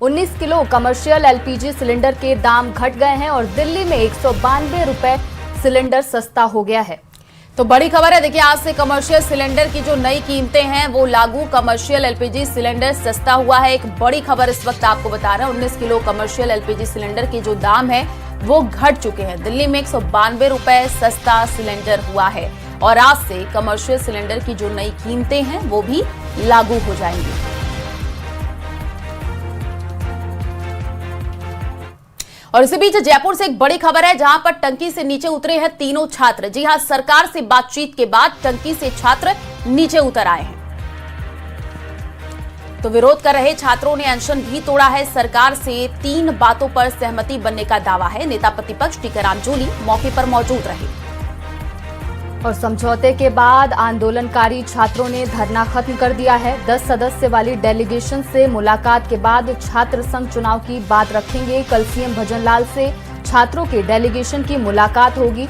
19 kilo commercial LPG cylinder के दाम घट गए हैं और दिल्ली में 192 रुपए सिलेंडर सस्ता हो गया है। तो बड़ी खबर है, देखिए आज से कमर्शियल सिलेंडर की जो नई कीमतें हैं वो लागू। कमर्शियल एलपीजी सिलेंडर सस्ता हुआ है। एक बड़ी खबर इस वक्त आपको बता रहे हैं, 19 किलो कमर्शियल एलपीजी सिलेंडर के जो दाम है वो घट चुके हैं। दिल्ली में 192 रुपए सस्ता सिलेंडर हुआ है और आज से कमर्शियल सिलेंडर की जो नई कीमतें हैं वो भी लागू हो जाएंगी। और इसी बीच जयपुर से एक बड़ी खबर है, जहां पर टंकी से नीचे उतरे हैं तीनों छात्र। जी हां, सरकार से बातचीत के बाद टंकी से छात्र नीचे उतर आए हैं। तो विरोध कर रहे छात्रों ने अनशन भी तोड़ा है। सरकार से 3 बातों पर सहमति बनने का दावा है। नेता प्रतिपक्ष टीकाराम जूली मौके पर मौजूद रहे और समझौते के बाद आंदोलनकारी छात्रों ने धरना खत्म कर दिया है। 10 सदस्य वाली डेलीगेशन से मुलाकात के बाद छात्र संघ चुनाव की बात रखेंगे। कल सीएम भजनलाल से छात्रों के डेलीगेशन की मुलाकात होगी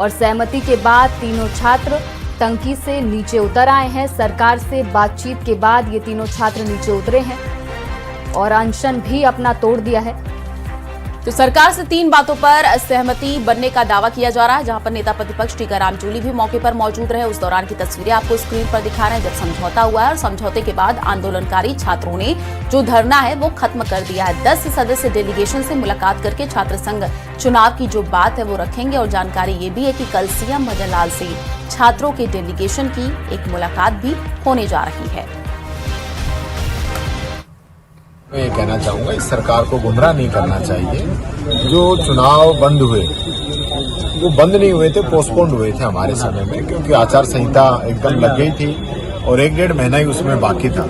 और सहमति के बाद तीनों छात्र टंकी से नीचे उतर आए हैं। सरकार से बातचीत के बाद ये तीनों छात्र नीचे उतरे हैं और अनशन भी अपना तोड़ दिया है। तो सरकार से 3 बातों पर सहमति बनने का दावा किया जा रहा है, जहां पर नेता प्रतिपक्ष टीकाराम जूली भी मौके पर मौजूद रहे। उस दौरान की तस्वीरें आपको स्क्रीन पर दिखा रहे हैं, जब समझौता हुआ है और समझौते के बाद आंदोलनकारी छात्रों ने जो धरना है वो खत्म कर दिया है। 10 सदस्य डेलीगेशन से मुलाकात करके छात्र संघ चुनाव की जो बात है वो रखेंगे और जानकारी ये भी है कि कल सीएम भजनलाल से छात्रों के डेलीगेशन की एक मुलाकात भी होने जा रही है। मैं ये कहना चाहूंगा, इस सरकार को गुमराह नहीं करना चाहिए। जो चुनाव बंद हुए वो बंद नहीं हुए थे, पोस्टपोन्ड हुए थे हमारे समय में, क्योंकि आचार संहिता एकदम लग गई थी और 1-1.5 महीना ही उसमें बाकी था।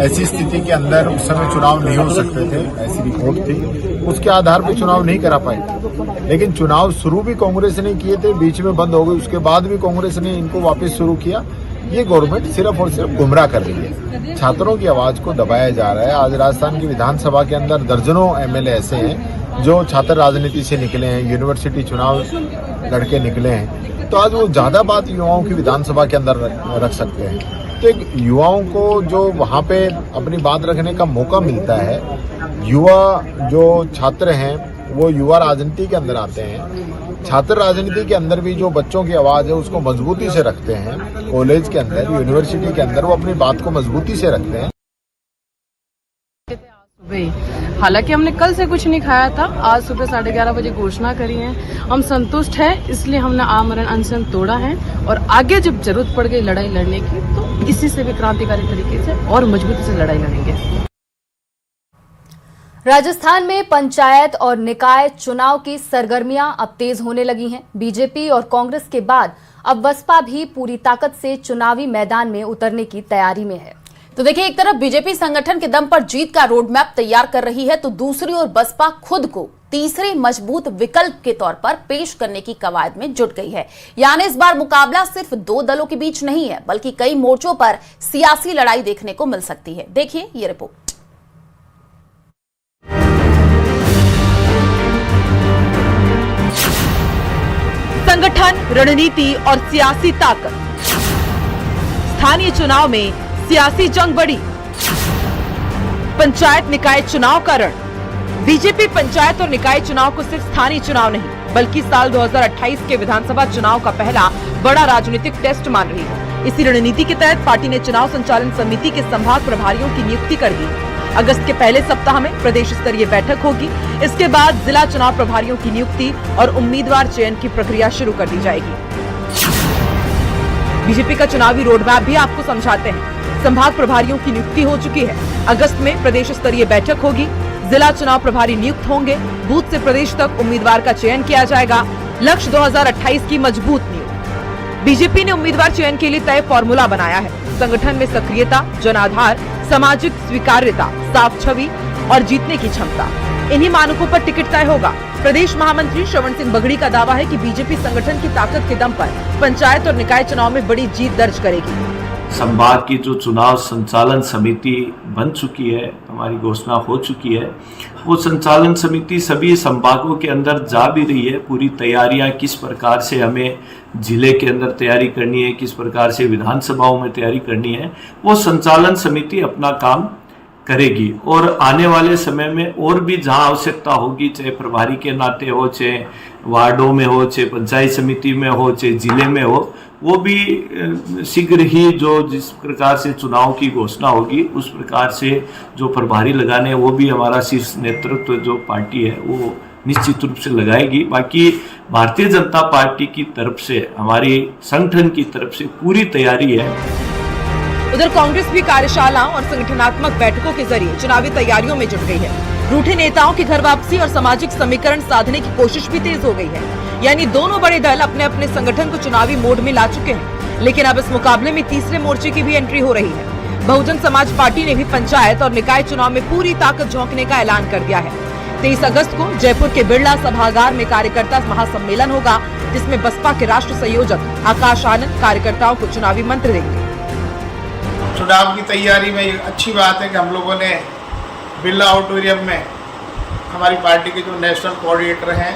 ऐसी स्थिति के अंदर उस समय चुनाव नहीं हो सकते थे, ऐसी रिपोर्ट थी। उसके आधार पर चुनाव नहीं करा पाए। लेकिन चुनाव शुरू भी कांग्रेस ने किए थे, बीच में बंद हो गए, उसके बाद भी कांग्रेस ने इनको वापस शुरू किया। ये गवर्नमेंट सिर्फ और सिर्फ गुमराह कर रही है, छात्रों की आवाज को दबाया जा रहा है। आज राजस्थान की विधानसभा के अंदर दर्जनों एमएलए ऐसे हैं जो छात्र राजनीति से निकले हैं, यूनिवर्सिटी चुनाव लड़के निकले हैं। तो आज वो ज्यादा बात युवाओं की विधानसभा के अंदर रख सकते हैं। तो एक युवाओं को जो वहां पे अपनी बात रखने का मौका मिलता है, युवा जो छात्र हैं वो युवा राजनीति के अंदर आते हैं। छात्र राजनीति के अंदर भी जो बच्चों की आवाज है उसको मजबूती से रखते हैं। कॉलेज के अंदर, यूनिवर्सिटी के अंदर वो अपनी बात को मजबूती से रखते हैं। हालांकि हमने कल से कुछ नहीं खाया था, आज सुबह 11:30 बजे घोषणा करी है। हम संतुष्ट हैं, इसलिए हमने आमरण अनशन तोड़ा है और आगे जब जरूरत पड़ गई लड़ाई लड़ने की तो इसी से भी क्रांतिकारी तरीके से और मजबूती से लड़ाई लड़ेंगे। राजस्थान में पंचायत और निकाय चुनाव की सरगर्मियां अब तेज होने लगी हैं। बीजेपी और कांग्रेस के बाद अब बसपा भी पूरी ताकत से चुनावी मैदान में उतरने की तैयारी में है। तो देखिए, एक तरफ बीजेपी संगठन के दम पर जीत का रोड मैप तैयार कर रही है, तो दूसरी ओर बसपा खुद को तीसरे मजबूत विकल्प के तौर पर पेश करने की कवायद में जुट गई है। यानी इस बार मुकाबला सिर्फ 2 दलों के बीच नहीं है, बल्कि कई मोर्चों पर सियासी लड़ाई देखने को मिल सकती है। देखिए ये रिपोर्ट। संगठन, रणनीति और सियासी ताकत। स्थानीय चुनाव में सियासी जंग बढ़ी। पंचायत निकाय चुनाव का रण। बीजेपी पंचायत और निकाय चुनाव को सिर्फ स्थानीय चुनाव नहीं बल्कि साल 2028 के विधानसभा चुनाव का पहला बड़ा राजनीतिक टेस्ट मान रही है। इसी रणनीति के तहत पार्टी ने चुनाव संचालन समिति के संभाग प्रभारियों की नियुक्ति कर दी। अगस्त के पहले सप्ताह में प्रदेश स्तरीय बैठक होगी। इसके बाद जिला चुनाव प्रभारियों की नियुक्ति और उम्मीदवार चयन की प्रक्रिया शुरू कर दी जाएगी। बीजेपी का चुनावी रोडमैप भी आपको समझाते हैं। संभाग प्रभारियों की नियुक्ति हो चुकी है। अगस्त में प्रदेश स्तरीय बैठक होगी, जिला चुनाव प्रभारी नियुक्त होंगे, बूथ से प्रदेश तक उम्मीदवार का चयन किया जाएगा। लक्ष्य 2028 की मजबूत नींव। बीजेपी ने उम्मीदवार चयन के लिए तय फॉर्मूला बनाया है। संगठन में सक्रियता, जनाधार, सामाजिक स्वीकार्यता, साफ छवि और जीतने की क्षमता, इन्हीं मानकों पर टिकट तय होगा। प्रदेश महामंत्री श्रवण सिंह बगड़ी का दावा है कि बीजेपी संगठन की ताकत के दम पर पंचायत और निकाय चुनाव में बड़ी जीत दर्ज करेगी। संभाग की जो चुनाव संचालन समिति बन चुकी है, हमारी घोषणा हो चुकी है, वो संचालन समिति सभी संभागों के अंदर जा भी रही है। पूरी तैयारियां किस प्रकार से हमें जिले के अंदर तैयारी करनी है, किस प्रकार से विधानसभाओं में तैयारी करनी है, वो संचालन समिति अपना काम करेगी और आने वाले समय में और भी जहां आवश्यकता होगी, चाहे प्रभारी के नाते हो, चाहे वार्डों में हो, चाहे पंचायत समिति में हो, चाहे जिले में हो, वो भी शीघ्र ही जो जिस प्रकार से चुनाव की घोषणा होगी उस प्रकार से जो प्रभारी लगाने वो भी हमारा शीर्ष नेतृत्व जो पार्टी है वो निश्चित रूप से लगाएगी। बाकी भारतीय जनता पार्टी की तरफ से, हमारी संगठन की तरफ से पूरी तैयारी है। उधर कांग्रेस भी कार्यशालाओं और संगठनात्मक बैठकों के जरिए चुनावी तैयारियों में जुट गई है। रूठे नेताओं की घर वापसी और सामाजिक समीकरण साधने की कोशिश भी तेज हो गई है। यानी दोनों बड़े दल अपने अपने संगठन को चुनावी मोड में ला चुके हैं, लेकिन अब इस मुकाबले में तीसरे मोर्चे की भी एंट्री हो रही है। बहुजन समाज पार्टी ने भी पंचायत और निकाय चुनाव में पूरी ताकत झोंकने का ऐलान कर दिया है। 23 अगस्त को जयपुर के बिरला सभागार में कार्यकर्ता महासम्मेलन होगा, जिसमें बसपा के राष्ट्रीय संयोजक आकाश आनंद कार्यकर्ताओं को चुनावी मंत्र देंगे। चुनाव की तैयारी में एक अच्छी बात है कि हम लोगों ने बिरला ऑडिटोरियम में हमारी पार्टी के जो नेशनल कोऑर्डिनेटर हैं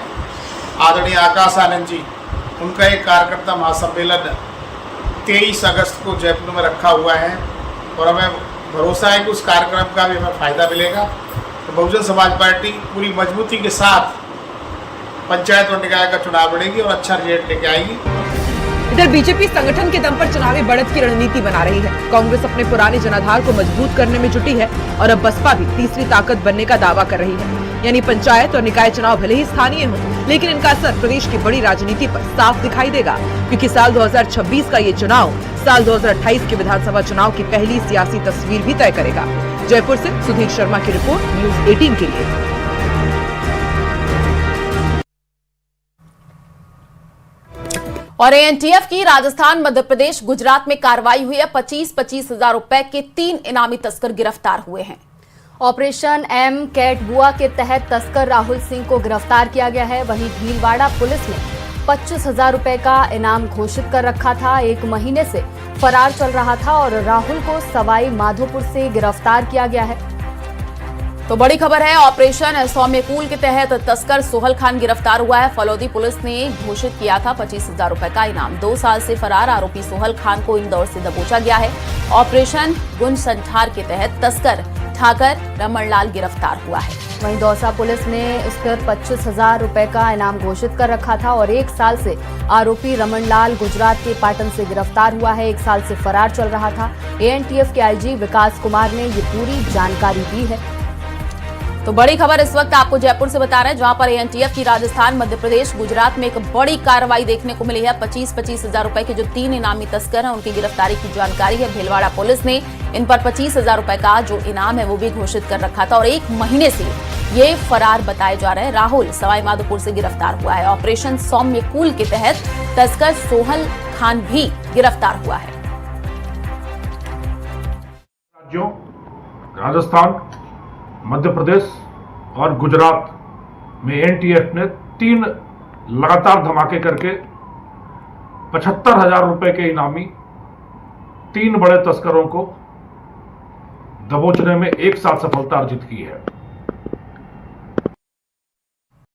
आदरणीय आकाश आनंद जी, उनका एक कार्यकर्ता महासम्मेलन 23 अगस्त को जयपुर में रखा हुआ है और हमें भरोसा है कि उस कार्यक्रम का भी हमें फ़ायदा मिलेगा। तो बहुजन समाज पार्टी पूरी मजबूती के साथ पंचायत और निकाय का चुनाव लड़ेगी और अच्छा रिजल्ट लेके आएगी। इधर बीजेपी संगठन के दम पर चुनावी बढ़त की रणनीति बना रही है। कांग्रेस अपने पुराने जनाधार को मजबूत करने में जुटी है और अब बसपा भी तीसरी ताकत बनने का दावा कर रही है। यानी पंचायत और निकाय चुनाव भले ही स्थानीय हो, लेकिन इनका असर प्रदेश की बड़ी राजनीति पर साफ दिखाई देगा, क्योंकि साल 2026 का ये चुनाव साल 2028 के विधानसभा चुनाव की पहली सियासी तस्वीर भी तय करेगा। जयपुर से सुधीर शर्मा की रिपोर्ट, न्यूज 18 के लिए। और एएनटीएफ की राजस्थान, मध्य प्रदेश, गुजरात में कार्रवाई हुई है। 25-25 हजार रुपए के 3 इनामी तस्कर गिरफ्तार हुए हैं। ऑपरेशन एम कैट बुआ के तहत तस्कर राहुल सिंह को गिरफ्तार किया गया है। वहीं भीलवाड़ा पुलिस ने 25,000 रुपए का इनाम घोषित कर रखा था। 1 महीने से फरार चल रहा था और राहुल को सवाई माधोपुर से गिरफ्तार किया गया है। तो बड़ी खबर है, ऑपरेशन सौम्यकूल के तहत तस्कर सोहल खान गिरफ्तार हुआ है। फलौदी पुलिस ने घोषित किया था 25,000 रुपए का इनाम। 2 साल से फरार आरोपी सोहल खान को इंदौर से दबोचा गया है। ऑपरेशन गुंज संठार के तहत तस्कर ठाकर रमणलाल गिरफ्तार हुआ है। वहीं दौसा पुलिस ने इस पर 25,000 रुपए का इनाम घोषित कर रखा था और 1 साल से आरोपी रमणलाल गुजरात के पाटन से गिरफ्तार हुआ है। 1 साल से फरार चल रहा था। एएनटीएफ के आईजी विकास कुमार ने ये पूरी जानकारी दी है। तो बड़ी खबर इस वक्त आपको जयपुर से बता रहे हैं, जहां पर एएनटीएफ की राजस्थान, मध्य प्रदेश, गुजरात में एक बड़ी कार्रवाई देखने को मिली है। 25-25 हजार रुपए के जो 3 इनामी तस्कर हैं उनकी गिरफ्तारी की जानकारी है। भीलवाड़ा पुलिस ने इन पर 25,000 रुपए का जो इनाम है वो भी घोषित कर रखा था और 1 महीने से ये फरार बताए जा रहे हैं। राहुल सवाई माधोपुर से गिरफ्तार हुआ है। ऑपरेशन सौम्यकूल के तहत तस्कर सोहल खान भी गिरफ्तार हुआ है। राज्यों राजस्थान, मध्य प्रदेश और गुजरात में एएनटीएफ ने 3 लगातार धमाके करके 75,000 रुपए के इनामी 3 बड़े तस्करों को दबोचने में एक साथ सफलता अर्जित की है।